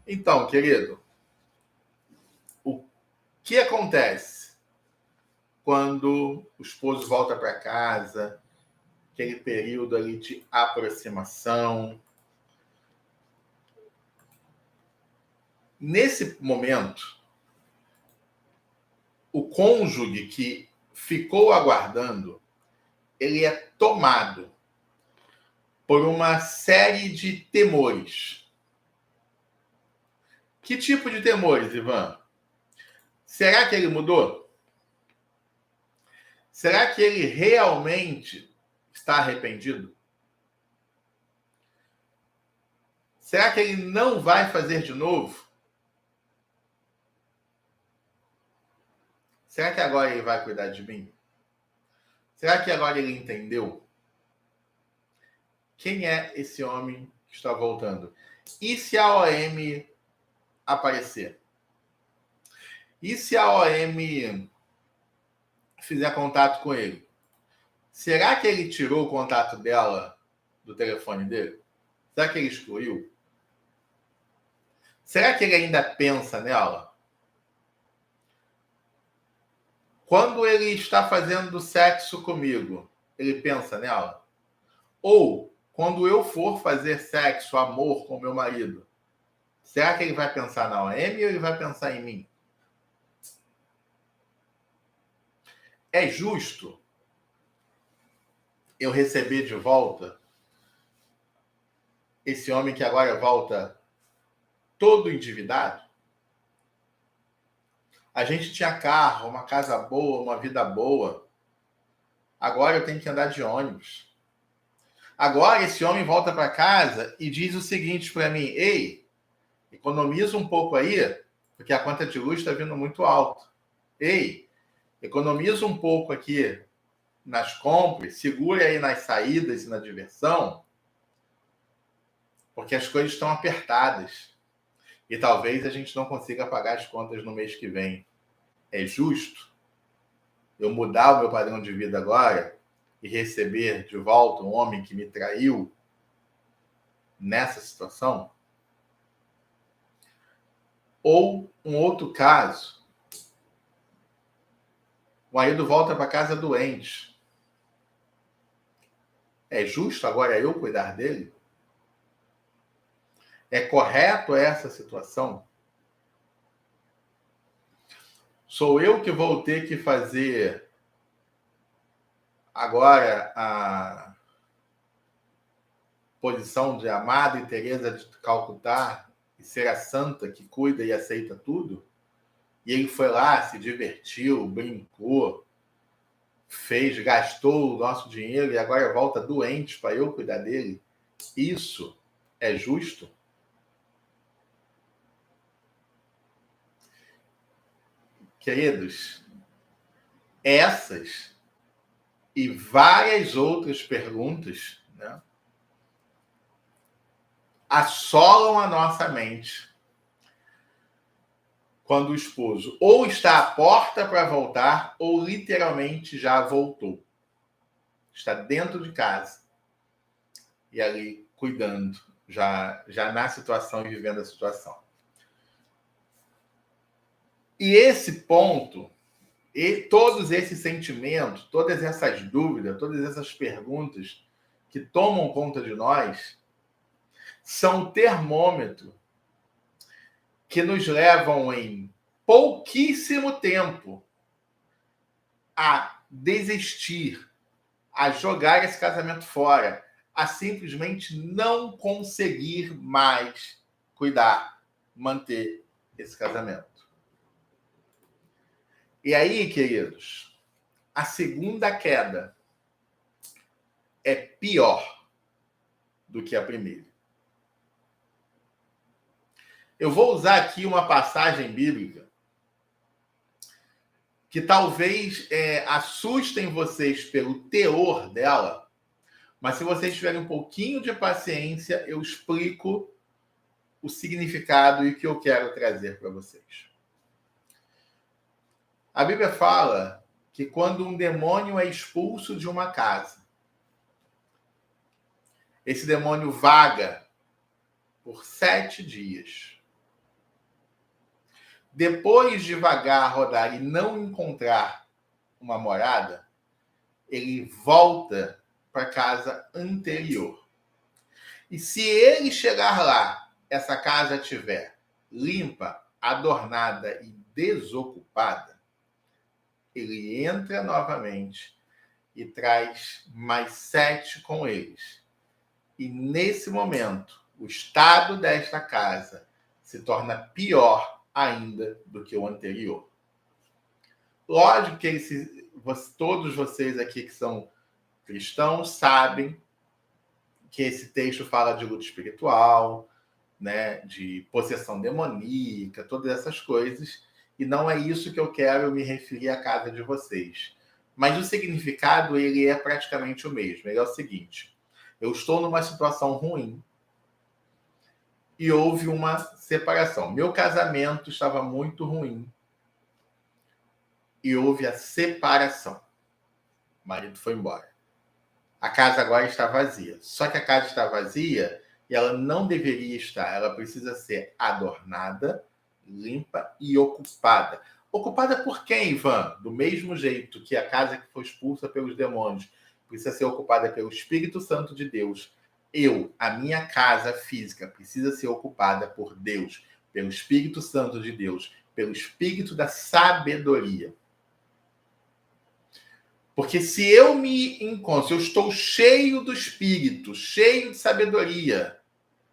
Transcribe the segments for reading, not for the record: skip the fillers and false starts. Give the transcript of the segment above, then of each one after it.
Então, querido, o que acontece quando o esposo volta para casa, aquele período ali de aproximação? Nesse momento, o cônjuge que ficou aguardando, ele é tomado por uma série de temores. Que tipo de temores, Ivan? Será que ele mudou? Será que ele realmente está arrependido? Será que ele não vai fazer de novo? Será que agora ele vai cuidar de mim? Será que agora ele entendeu? Quem é esse homem que está voltando? E se a OM aparecer? E se a OM fizer contato com ele? Será que ele tirou o contato dela do telefone dele? Será que ele excluiu? Será que ele ainda pensa nela? Quando ele está fazendo sexo comigo, ele pensa nela? Ou, quando eu for fazer sexo, amor com meu marido, será que ele vai pensar na OM ou ele vai pensar em mim? É justo eu receber de volta esse homem que agora volta todo endividado? A gente tinha carro, uma casa boa, uma vida boa. Agora eu tenho que andar de ônibus. Agora esse homem volta para casa e diz o seguinte para mim: ei, economiza um pouco aí, porque a conta de luz está vindo muito alto. Ei, economiza um pouco aqui nas compras, segura aí nas saídas e na diversão, porque as coisas estão apertadas. E talvez a gente não consiga pagar as contas no mês que vem. É justo eu mudar o meu padrão de vida agora e receber de volta um homem que me traiu nessa situação? Ou um outro caso, o marido volta para casa doente. É justo agora eu cuidar dele? É correto essa situação? Sou eu que vou ter que fazer agora a posição de amada e Teresa de Calcutá e ser a santa que cuida e aceita tudo? E ele foi lá, se divertiu, brincou, fez, gastou o nosso dinheiro e agora volta doente para eu cuidar dele? Isso é justo? Queridos, essas e várias outras perguntas, né, assolam a nossa mente quando o esposo ou está à porta para voltar ou literalmente já voltou. Está dentro de casa e ali cuidando, já na situação e vivendo a situação. E esse ponto, e todos esses sentimentos, todas essas dúvidas, todas essas perguntas que tomam conta de nós, são o termômetro que nos levam em pouquíssimo tempo a desistir, a jogar esse casamento fora, a simplesmente não conseguir mais cuidar, manter esse casamento. E aí, queridos, a segunda queda é pior do que a primeira. Eu vou usar aqui uma passagem bíblica que talvez assustem vocês pelo teor dela, mas se vocês tiverem um pouquinho de paciência, eu explico o significado e o que eu quero trazer para vocês. A Bíblia fala que quando um demônio é expulso de uma casa, esse demônio vaga por 7 dias. depois de vagar, rodar e não encontrar uma morada, ele volta para a casa anterior. E se ele chegar lá, essa casa estiver limpa, adornada e desocupada, ele entra novamente e traz mais 7 com eles. E nesse momento, o estado desta casa se torna pior ainda do que o anterior. Lógico que todos vocês aqui que são cristãos sabem que esse texto fala de luta espiritual, né, de possessão demoníaca, todas essas coisas, e não é isso que eu quero me referir à casa de vocês. Mas o significado, ele é praticamente o mesmo. Ele é o seguinte: eu estou numa situação ruim e houve uma separação. Meu casamento estava muito ruim e houve a separação. O marido foi embora. A casa agora está vazia. Só que a casa está vazia e ela não deveria estar. Ela precisa ser adornada, limpa e ocupada. Ocupada por quem, Ivan? Do mesmo jeito que a casa que foi expulsa pelos demônios precisa ser ocupada pelo Espírito Santo de Deus. A minha casa física, precisa ser ocupada por Deus, pelo Espírito Santo de Deus, pelo Espírito da sabedoria. Porque se eu me encontro, se eu estou cheio do Espírito, cheio de sabedoria,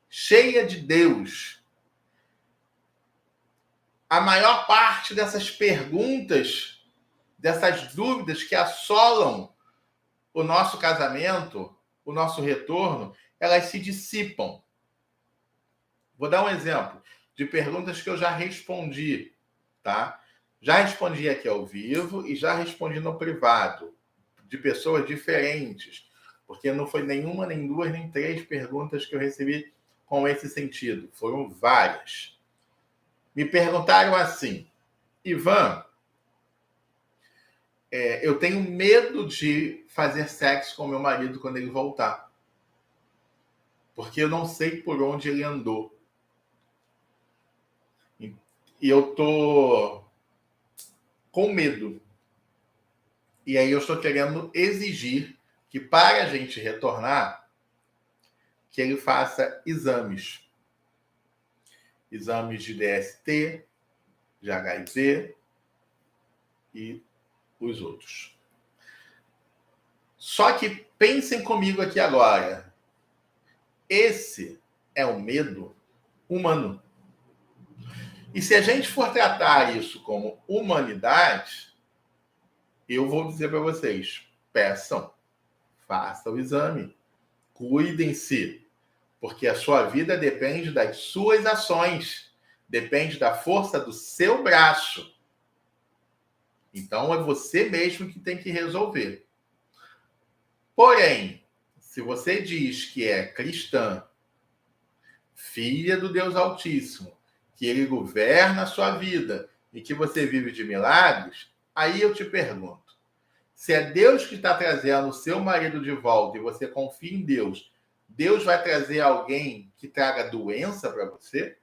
cheia de Deus, a maior parte dessas perguntas, dessas dúvidas que assolam o nosso casamento, o nosso retorno, elas se dissipam. Vou dar um exemplo de perguntas que eu já respondi, tá? Já respondi aqui ao vivo e já respondi no privado, de pessoas diferentes, porque não foi nenhuma, nem duas, nem 3 perguntas que eu recebi com esse sentido. Foram várias. Me perguntaram assim: Ivan, eu tenho medo de fazer sexo com meu marido quando ele voltar, porque eu não sei por onde ele andou. E eu tô com medo. E aí eu estou querendo exigir que, para a gente retornar, que ele faça exames. Exames de DST, de HIV e os outros. Só que pensem comigo aqui agora. Esse é um medo humano. E se a gente for tratar isso como humanidade, eu vou dizer para vocês: peçam, façam o exame, cuidem-se, porque a sua vida depende das suas ações, depende da força do seu braço. Então, é você mesmo que tem que resolver. Porém, se você diz que é cristã, filha do Deus Altíssimo, que ele governa a sua vida e que você vive de milagres, aí eu te pergunto: se é Deus que está trazendo o seu marido de volta e você confia em Deus, Deus vai trazer alguém que traga doença para você?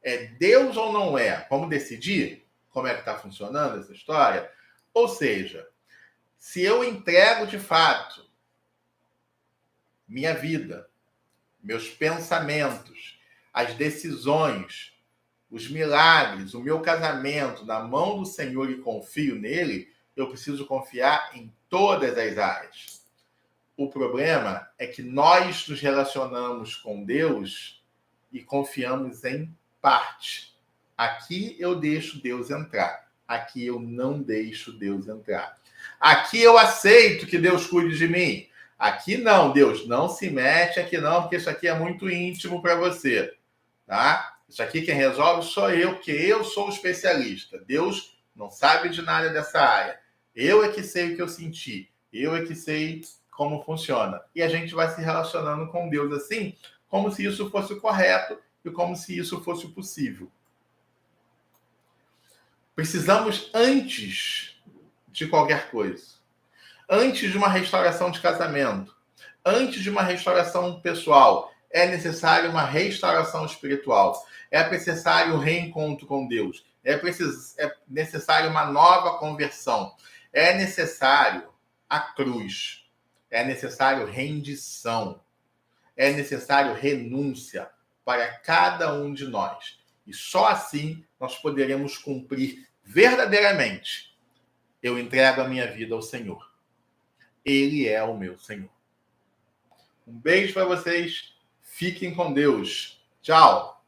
É Deus ou não é? Vamos decidir como é que está funcionando essa história? Ou seja, se eu entrego de fato minha vida, meus pensamentos, as decisões, os milagres, o meu casamento na mão do Senhor e confio nele, eu preciso confiar em todas as áreas. O problema é que nós nos relacionamos com Deus e confiamos em parte. Aqui eu deixo Deus entrar. Aqui eu não deixo Deus entrar. Aqui eu aceito que Deus cuide de mim. Aqui não, Deus não se mete aqui não, porque isso aqui é muito íntimo para você, tá? Isso aqui quem resolve sou eu, porque eu sou o especialista. Deus não sabe de nada dessa área. Eu é que sei o que eu senti. Eu é que sei como funciona. E a gente vai se relacionando com Deus assim, como se isso fosse o correto e como se isso fosse o possível. Precisamos, antes de qualquer coisa, antes de uma restauração de casamento, antes de uma restauração pessoal, É necessário uma restauração espiritual. É necessário um reencontro com Deus. É necessário uma nova conversão. É necessário a cruz. É necessário rendição. É necessário renúncia para cada um de nós. E só assim nós poderemos cumprir verdadeiramente. Eu entrego a minha vida ao Senhor. Ele é o meu Senhor. Um beijo para vocês. Fiquem com Deus. Tchau.